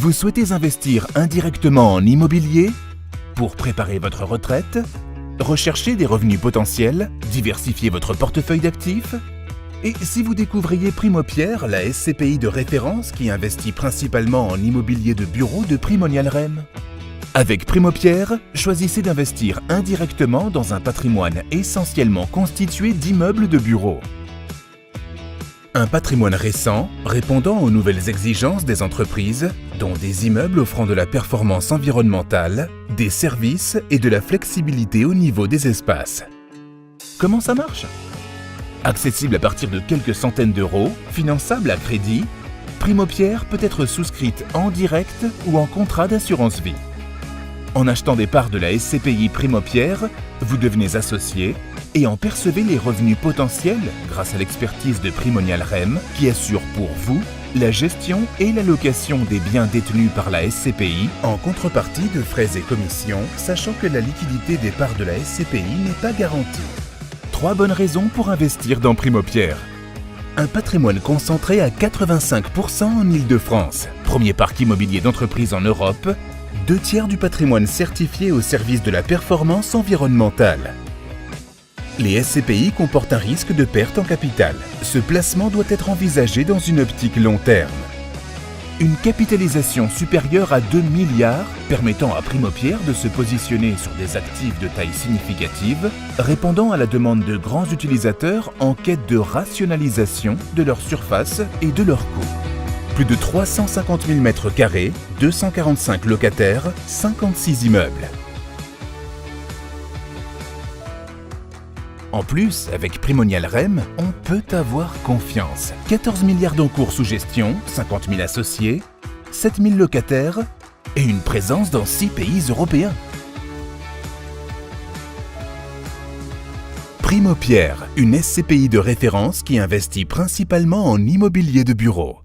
Vous souhaitez investir indirectement en immobilier pour préparer votre retraite, rechercher des revenus potentiels, diversifier votre portefeuille d'actifs? Et si vous découvriez Primopierre, la SCPI de référence qui investit principalement en immobilier de bureau de Primonial REM? Avec Primopierre, choisissez d'investir indirectement dans un patrimoine essentiellement constitué d'immeubles de bureaux. Un patrimoine récent, répondant aux nouvelles exigences des entreprises, dont des immeubles offrant de la performance environnementale, des services et de la flexibilité au niveau des espaces. Comment ça marche? Accessible à partir de quelques centaines d'euros, finançable à crédit, Primopierre peut être souscrite en direct ou en contrat d'assurance vie. En achetant des parts de la SCPI Primopierre, vous devenez associé et en percevez les revenus potentiels grâce à l'expertise de Primonial REM qui assure pour vous la gestion et la location des biens détenus par la SCPI en contrepartie de frais et commissions, sachant que la liquidité des parts de la SCPI n'est pas garantie. 3 bonnes raisons pour investir dans Primopierre. Un patrimoine concentré à 85% en Île-de-France, premier parc immobilier d'entreprise en Europe, 2/3 du patrimoine certifié au service de la performance environnementale. Les SCPI comportent un risque de perte en capital. Ce placement doit être envisagé dans une optique long terme. Une capitalisation supérieure à 2 milliards permettant à Primopierre de se positionner sur des actifs de taille significative, répondant à la demande de grands utilisateurs en quête de rationalisation de leur surface et de leurs coûts. Plus de 350 000 m², 245 locataires, 56 immeubles. En plus, avec Primonial REM, on peut avoir confiance. 14 milliards d'encours sous gestion, 50 000 associés, 7 000 locataires et une présence dans 6 pays européens. Primopierre, une SCPI de référence qui investit principalement en immobilier de bureau.